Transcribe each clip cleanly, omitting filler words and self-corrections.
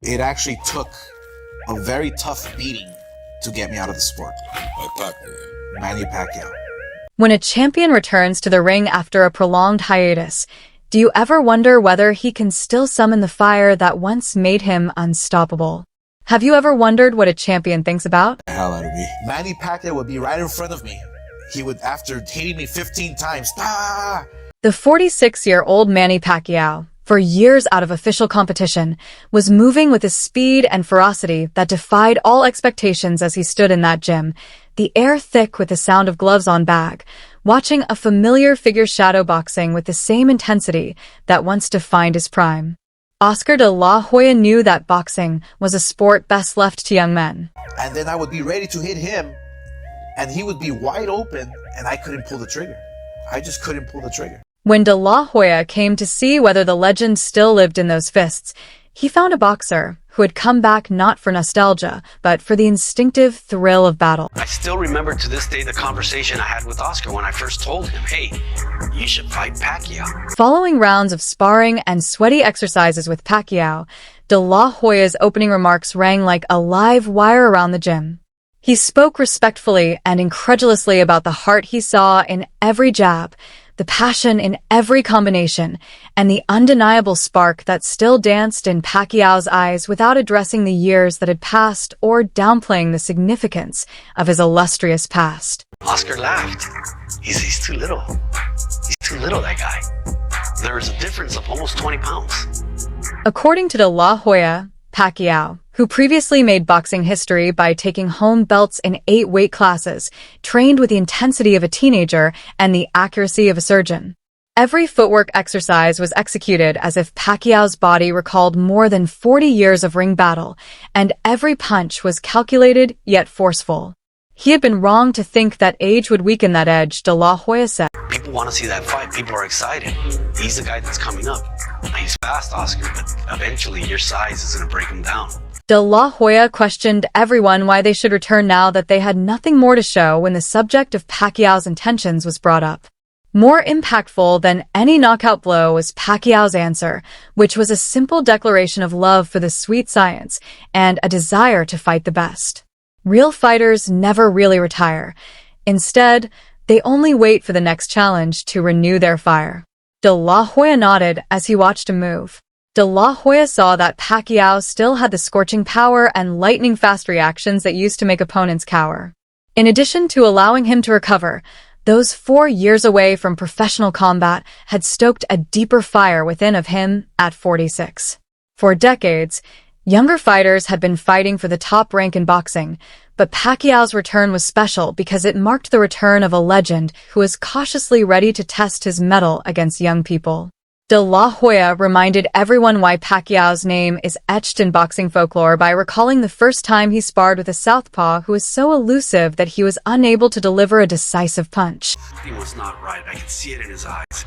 It actually took a very tough beating to get me out of the sport. Manny Pacquiao. When a champion returns to the ring after a prolonged hiatus, do you ever wonder whether he can still summon the fire that once made him unstoppable? Have you ever wondered what a champion thinks about? The hell out of me. Manny Pacquiao would be right in front of me. He would, after hitting me 15 times, The 46-year-old Manny Pacquiao, for years out of official competition, was moving with a speed and ferocity that defied all expectations as he stood in that gym, the air thick with the sound of gloves on bag, watching a familiar figure shadow boxing with the same intensity that once defined his prime. Oscar de la Hoya knew that boxing was a sport best left to young men. And then I would be ready to hit him, and he would be wide open, and I couldn't pull the trigger. I just couldn't pull the trigger. When de la Hoya came to see whether the legend still lived in those fists, he found a boxer who had come back not for nostalgia, but for the instinctive thrill of battle. I still remember to this day the conversation I had with Oscar when I first told him, hey, you should fight Pacquiao. Following rounds of sparring and sweaty exercises with Pacquiao, de la Hoya's opening remarks rang like a live wire around the gym. He spoke respectfully and incredulously about the heart he saw in every jab, the passion in every combination, and the undeniable spark that still danced in Pacquiao's eyes without addressing the years that had passed or downplaying the significance of his illustrious past. Oscar laughed. He's too little. He's too little, that guy. There's a difference of almost 20 pounds. According to de la Hoya, Pacquiao, who previously made boxing history by taking home belts in 8 weight classes, trained with the intensity of a teenager and the accuracy of a surgeon. Every footwork exercise was executed as if Pacquiao's body recalled more than 40 years of ring battle, and every punch was calculated yet forceful. He had been wrong to think that age would weaken that edge, de la Hoya said. People want to see that fight. People are excited. He's the guy that's coming up. He's fast, Oscar, but eventually your size is going to break him down. De la Hoya questioned everyone why they should return now that they had nothing more to show when the subject of Pacquiao's intentions was brought up. More impactful than any knockout blow was Pacquiao's answer, which was a simple declaration of love for the sweet science and a desire to fight the best. Real fighters never really retire. Instead, they only wait for the next challenge to renew their fire. De la Hoya nodded as he watched him move. De la Hoya saw that Pacquiao still had the scorching power and lightning-fast reactions that used to make opponents cower. In addition to allowing him to recover, those 4 years away from professional combat had stoked a deeper fire within of him at 46. For decades, younger fighters had been fighting for the top rank in boxing, but Pacquiao's return was special because it marked the return of a legend who was cautiously ready to test his mettle against young people. De la Hoya reminded everyone why Pacquiao's name is etched in boxing folklore by recalling the first time he sparred with a southpaw who was so elusive that he was unable to deliver a decisive punch. Something was not right. I could see it in his eyes.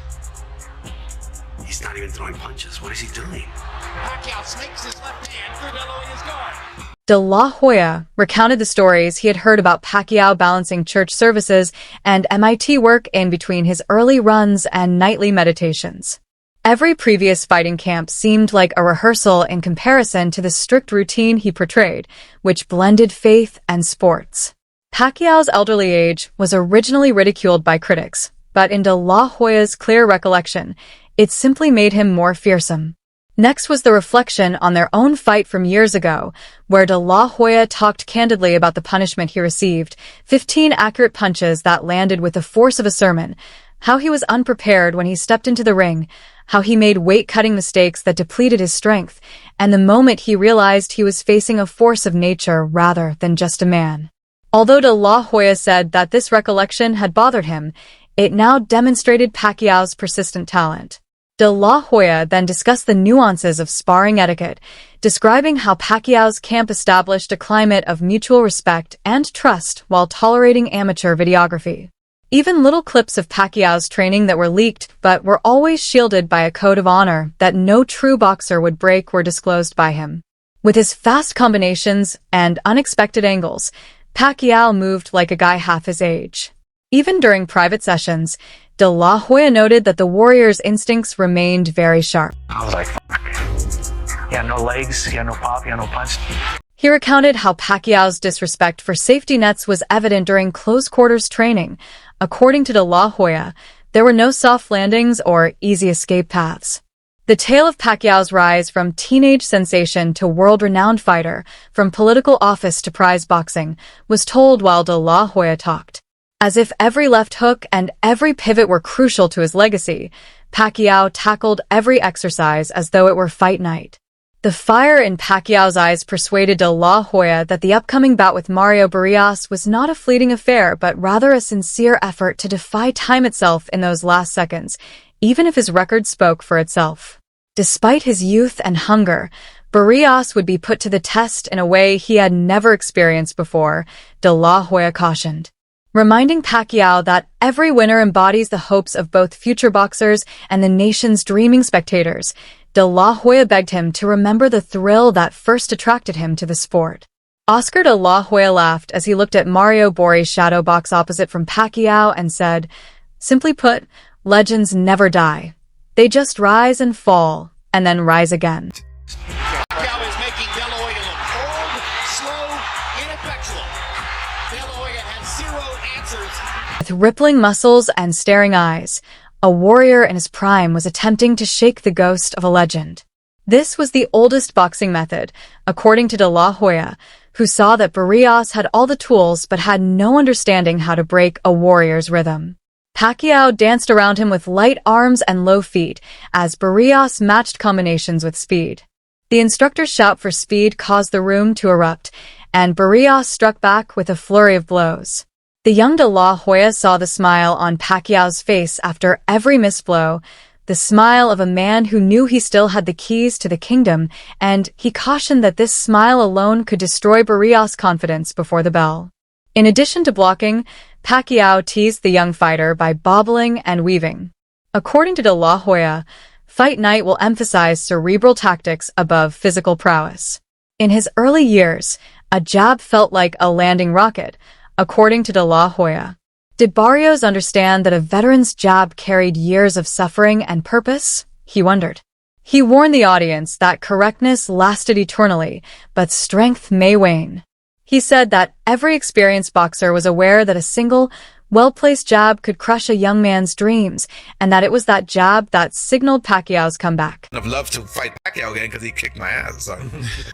He's not even throwing punches. What is he doing? Pacquiao snakes his left hand through De La Hoya's guard. De la Hoya recounted the stories he had heard about Pacquiao balancing church services and MIT work in between his early runs and nightly meditations. Every previous fighting camp seemed like a rehearsal in comparison to the strict routine he portrayed, which blended faith and sports. Pacquiao's elderly age was originally ridiculed by critics, but in de la Hoya's clear recollection, it simply made him more fearsome. Next was the reflection on their own fight from years ago, where de la Hoya talked candidly about the punishment he received, 15 accurate punches that landed with the force of a sermon, how he was unprepared when he stepped into the ring, how he made weight-cutting mistakes that depleted his strength, and the moment he realized he was facing a force of nature rather than just a man. Although de la Hoya said that this recollection had bothered him, it now demonstrated Pacquiao's persistent talent. De la Hoya then discussed the nuances of sparring etiquette, describing how Pacquiao's camp established a climate of mutual respect and trust while tolerating amateur videography. Even little clips of Pacquiao's training that were leaked but were always shielded by a code of honor that no true boxer would break were disclosed by him. With his fast combinations and unexpected angles, Pacquiao moved like a guy half his age. Even during private sessions, de la Hoya noted that the warrior's instincts remained very sharp. I was like, fuck. He had no legs, he had no pop, he had no punch. He recounted how Pacquiao's disrespect for safety nets was evident during close-quarters training. According to De La Hoya, there were no soft landings or easy escape paths. The tale of Pacquiao's rise from teenage sensation to world-renowned fighter, from political office to prize boxing, was told while De La Hoya talked. As if every left hook and every pivot were crucial to his legacy, Pacquiao tackled every exercise as though it were fight night. The fire in Pacquiao's eyes persuaded De La Hoya that the upcoming bout with Mario Barrios was not a fleeting affair, but rather a sincere effort to defy time itself in those last seconds, even if his record spoke for itself. Despite his youth and hunger, Barrios would be put to the test in a way he had never experienced before, De La Hoya cautioned. Reminding Pacquiao that every winner embodies the hopes of both future boxers and the nation's dreaming spectators, De La Hoya begged him to remember the thrill that first attracted him to the sport. Oscar De La Hoya laughed as he looked at Mario Borri's shadow box opposite from Pacquiao and said, "Simply put, legends never die. They just rise and fall, and then rise again." Pacquiao is making De La Hoya look old, slow, ineffectual. De La Hoya has zero answers. With rippling muscles and staring eyes, a warrior in his prime was attempting to shake the ghost of a legend. This was the oldest boxing method, according to De La Hoya, who saw that Barrios had all the tools but had no understanding how to break a warrior's rhythm. Pacquiao danced around him with light arms and low feet, as Barrios matched combinations with speed. The instructor's shout for speed caused the room to erupt, and Barrios struck back with a flurry of blows. The young De La Hoya saw the smile on Pacquiao's face after every missed blow, the smile of a man who knew he still had the keys to the kingdom, and he cautioned that this smile alone could destroy Barrios' confidence before the bell. In addition to blocking, Pacquiao teased the young fighter by bobbling and weaving. According to De La Hoya, fight night will emphasize cerebral tactics above physical prowess. In his early years, a jab felt like a landing rocket, according to De La Hoya. Did Barrios understand that a veteran's jab carried years of suffering and purpose? He wondered. He warned the audience that correctness lasted eternally, but strength may wane. He said that every experienced boxer was aware that a single, well-placed jab could crush a young man's dreams, and that it was that jab that signaled Pacquiao's comeback. I'd love to fight Pacquiao again because he kicked my ass.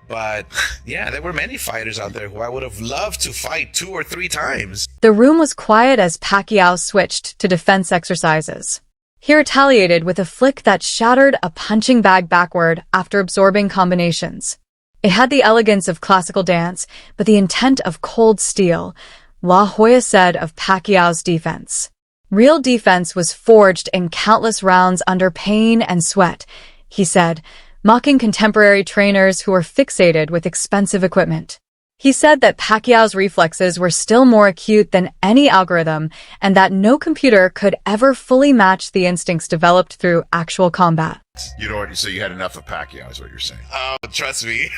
But yeah, there were many fighters out there who I would have loved to fight 2 or 3 times. The room was quiet as Pacquiao switched to defense exercises. He retaliated with a flick that shattered a punching bag backward after absorbing combinations. It had the elegance of classical dance, but the intent of cold steel, La Hoya said of Pacquiao's defense. Real defense was forged in countless rounds under pain and sweat, he said, mocking contemporary trainers who were fixated with expensive equipment. He said that Pacquiao's reflexes were still more acute than any algorithm and that no computer could ever fully match the instincts developed through actual combat. You know what? So you had enough of Pacquiao, is what you're saying. Oh, trust me.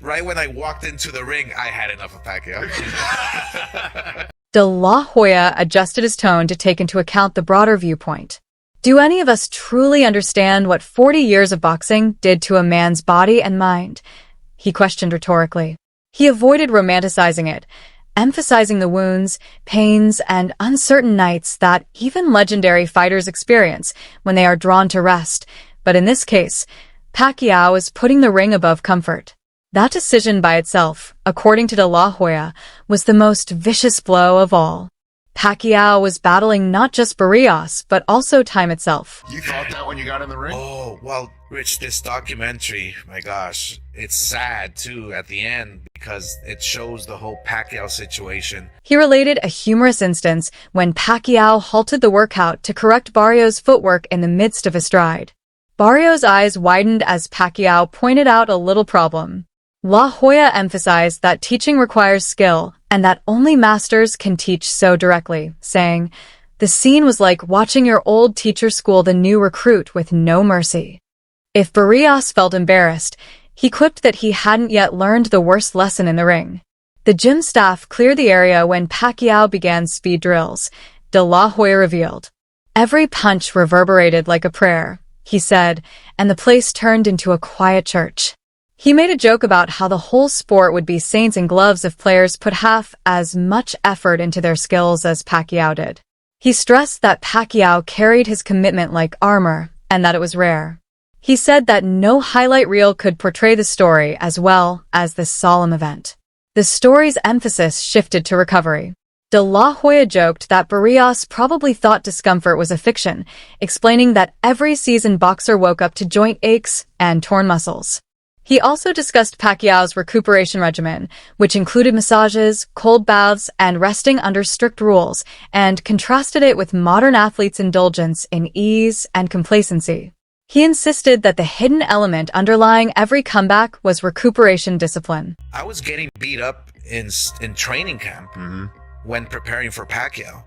Right when I walked into the ring, I had enough of Pacquiao. De La Hoya adjusted his tone to take into account the broader viewpoint. Do any of us truly understand what 40 years of boxing did to a man's body and mind? He questioned rhetorically. He avoided romanticizing it, emphasizing the wounds, pains, and uncertain nights that even legendary fighters experience when they are drawn to rest. But in this case, Pacquiao is putting the ring above comfort. That decision by itself, according to De La Hoya, was the most vicious blow of all. Pacquiao was battling not just Barrios, but also time itself. You thought that when you got in the ring? Oh, well, Rich, this documentary, my gosh, it's sad too at the end because it shows the whole Pacquiao situation. He related a humorous instance when Pacquiao halted the workout to correct Barrios' footwork in the midst of a stride. Barrios' eyes widened as Pacquiao pointed out a little problem. La Hoya emphasized that teaching requires skill and that only masters can teach so directly, saying, "The scene was like watching your old teacher school the new recruit with no mercy." If Barrios felt embarrassed, he quipped that he hadn't yet learned the worst lesson in the ring. The gym staff cleared the area when Pacquiao began speed drills, De La Hoya revealed. Every punch reverberated like a prayer, he said, and the place turned into a quiet church. He made a joke about how the whole sport would be saints and gloves if players put half as much effort into their skills as Pacquiao did. He stressed that Pacquiao carried his commitment like armor, and that it was rare. He said that no highlight reel could portray the story as well as this solemn event. The story's emphasis shifted to recovery. De La Hoya joked that Barrios probably thought discomfort was a fiction, explaining that every seasoned boxer woke up to joint aches and torn muscles. He also discussed Pacquiao's recuperation regimen, which included massages, cold baths, and resting under strict rules, and contrasted it with modern athletes' indulgence in ease and complacency. He insisted that the hidden element underlying every comeback was recuperation discipline. I was getting beat up in training camp when preparing for Pacquiao.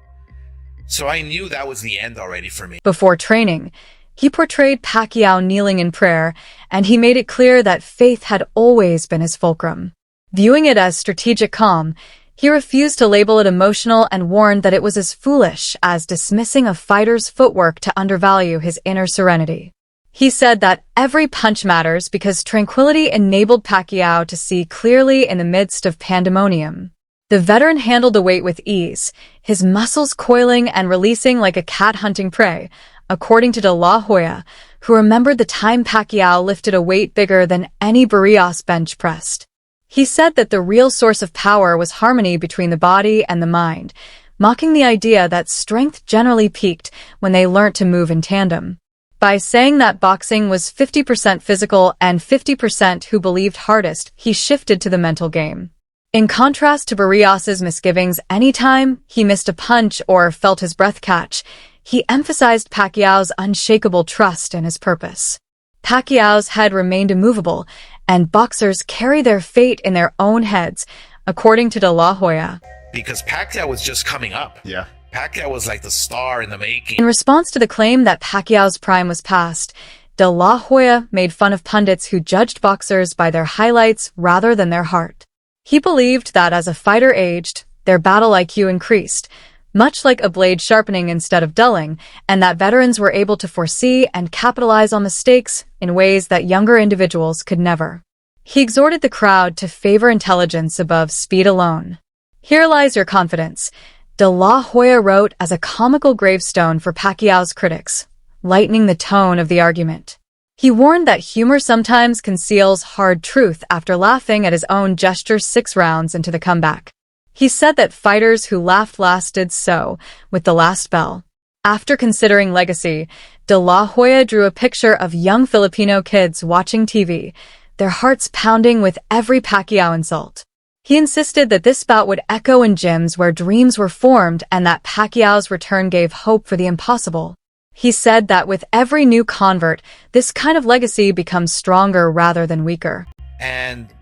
So I knew that was the end already for me. Before training, he portrayed Pacquiao kneeling in prayer, and he made it clear that faith had always been his fulcrum. Viewing it as strategic calm, he refused to label it emotional and warned that it was as foolish as dismissing a fighter's footwork to undervalue his inner serenity. He said that every punch matters because tranquility enabled Pacquiao to see clearly in the midst of pandemonium. The veteran handled the weight with ease, his muscles coiling and releasing like a cat hunting prey, according to De La Hoya, who remembered the time Pacquiao lifted a weight bigger than any Barrios bench pressed. He said that the real source of power was harmony between the body and the mind, mocking the idea that strength generally peaked when they learnt to move in tandem. By saying that boxing was 50% physical and 50% who believed hardest, he shifted to the mental game. In contrast to Barrios's misgivings anytime he missed a punch or felt his breath catch, he emphasized Pacquiao's unshakable trust in his purpose. Pacquiao's head remained immovable, and boxers carry their fate in their own heads, according to De La Hoya. Because Pacquiao was just coming up. Yeah. Pacquiao was like the star in the making. In response to the claim that Pacquiao's prime was past, De La Hoya made fun of pundits who judged boxers by their highlights rather than their heart. He believed that as a fighter aged, their battle IQ increased, much like a blade sharpening instead of dulling, and that veterans were able to foresee and capitalize on mistakes in ways that younger individuals could never. He exhorted the crowd to favor intelligence above speed alone. "Here lies your confidence," De La Hoya wrote as a comical gravestone for Pacquiao's critics, lightening the tone of the argument. He warned that humor sometimes conceals hard truth after laughing at his own gesture 6 rounds into the comeback. He said that fighters who laughed lasted so, with the last bell. After considering legacy, De La Hoya drew a picture of young Filipino kids watching TV, their hearts pounding with every Pacquiao insult. He insisted that this bout would echo in gyms where dreams were formed and that Pacquiao's return gave hope for the impossible. He said that with every new convert, this kind of legacy becomes stronger rather than weaker.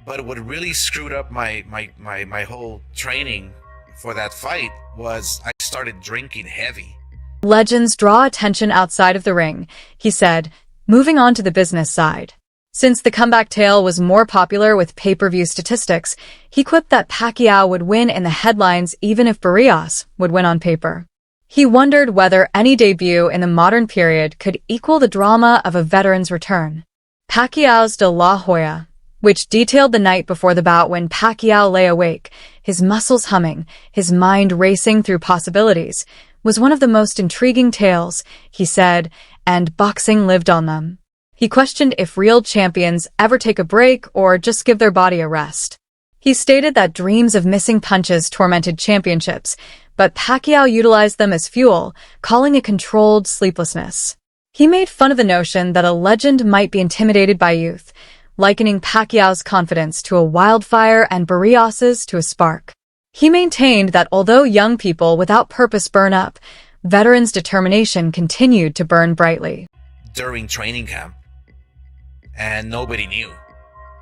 But what really screwed up my whole training for that fight was I started drinking heavy. Legends draw attention outside of the ring, he said, moving on to the business side. Since the comeback tale was more popular with pay-per-view statistics, he quipped that Pacquiao would win in the headlines even if Barrios would win on paper. He wondered whether any debut in the modern period could equal the drama of a veteran's return. Pacquiao's De La Hoya, which detailed the night before the bout when Pacquiao lay awake, his muscles humming, his mind racing through possibilities, was one of the most intriguing tales, he said, and boxing lived on them. He questioned if real champions ever take a break or just give their body a rest. He stated that dreams of missing punches tormented championships, but Pacquiao utilized them as fuel, calling it controlled sleeplessness. He made fun of the notion that a legend might be intimidated by youth, likening Pacquiao's confidence to a wildfire and Barrios's to a spark. He maintained that although young people without purpose burn up, veterans' determination continued to burn brightly. During training camp, and nobody knew.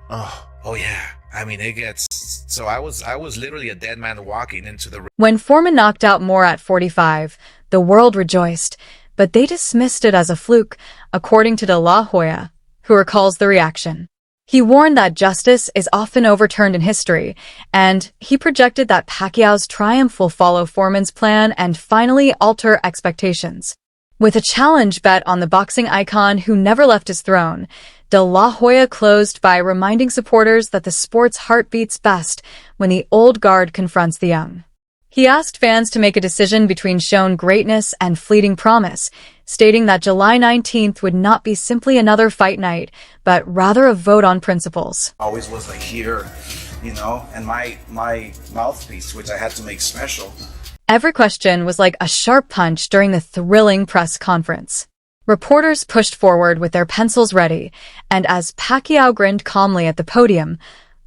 Oh yeah. I mean, it gets... So I was literally a dead man walking into the ring. When Foreman knocked out Moore at 45, the world rejoiced, but they dismissed it as a fluke, according to De La Hoya, who recalls the reaction. He warned that justice is often overturned in history, and he projected that Pacquiao's triumph will follow Foreman's plan and finally alter expectations. With a challenge bet on the boxing icon who never left his throne, De La Hoya closed by reminding supporters that the sport's heart beats best when the old guard confronts the young. He asked fans to make a decision between shown greatness and fleeting promise, stating that July 19th would not be simply another fight night, but rather a vote on principles. Always was like here, and my mouthpiece, which I had to make special. Every question was like a sharp punch during the thrilling press conference. Reporters pushed forward with their pencils ready, and as Pacquiao grinned calmly at the podium,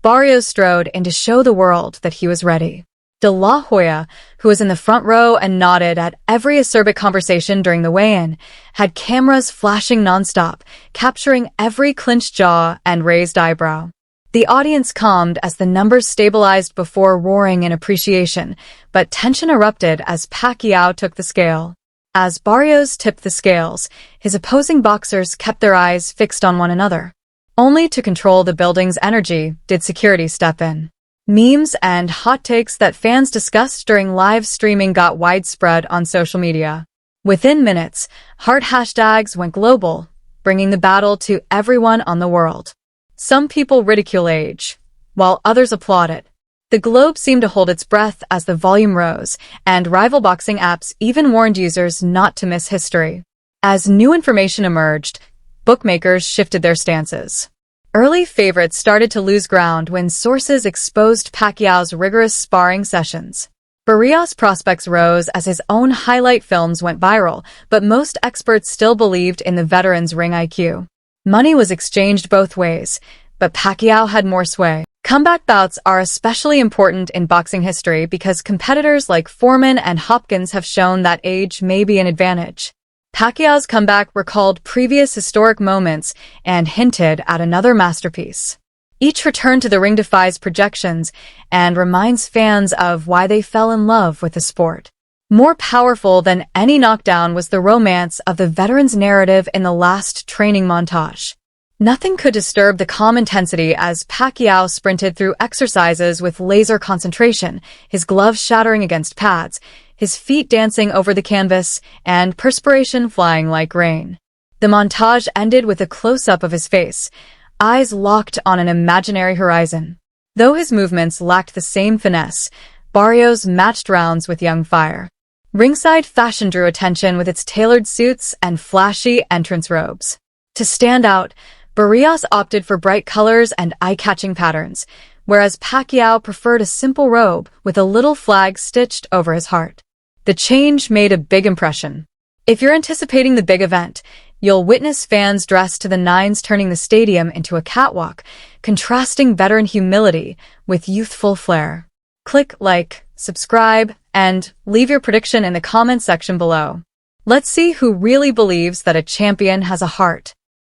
Barrios strode in to show the world that he was ready. De La Hoya, who was in the front row and nodded at every acerbic conversation during the weigh-in, had cameras flashing nonstop, capturing every clenched jaw and raised eyebrow. The audience calmed as the numbers stabilized before roaring in appreciation, but tension erupted as Pacquiao took the scale. As Barrios tipped the scales, his opposing boxers kept their eyes fixed on one another. Only to control the building's energy did security step in. Memes and hot takes that fans discussed during live streaming got widespread on social media. Within minutes, heart hashtags went global, bringing the battle to everyone on the world. Some people ridicule age, while others applaud it. The globe seemed to hold its breath as the volume rose, and rival boxing apps even warned users not to miss history. As new information emerged, bookmakers shifted their stances. Early favorites started to lose ground when sources exposed Pacquiao's rigorous sparring sessions. Barrios' prospects rose as his own highlight films went viral, but most experts still believed in the veteran's ring IQ. Money was exchanged both ways, but Pacquiao had more sway. Comeback bouts are especially important in boxing history because competitors like Foreman and Hopkins have shown that age may be an advantage. Pacquiao's comeback recalled previous historic moments and hinted at another masterpiece. Each return to the ring defies projections and reminds fans of why they fell in love with the sport. More powerful than any knockdown was the romance of the veteran's narrative in the last training montage. Nothing could disturb the calm intensity as Pacquiao sprinted through exercises with laser concentration, his gloves shattering against pads, his feet dancing over the canvas, and perspiration flying like rain. The montage ended with a close-up of his face, eyes locked on an imaginary horizon. Though his movements lacked the same finesse, Barrios matched rounds with young fire. Ringside fashion drew attention with its tailored suits and flashy entrance robes. To stand out, Barrios opted for bright colors and eye-catching patterns, whereas Pacquiao preferred a simple robe with a little flag stitched over his heart. The change made a big impression. If you're anticipating the big event, you'll witness fans dressed to the nines turning the stadium into a catwalk, contrasting veteran humility with youthful flair. Click like, subscribe, and leave your prediction in the comments section below. Let's see who really believes that a champion has a heart.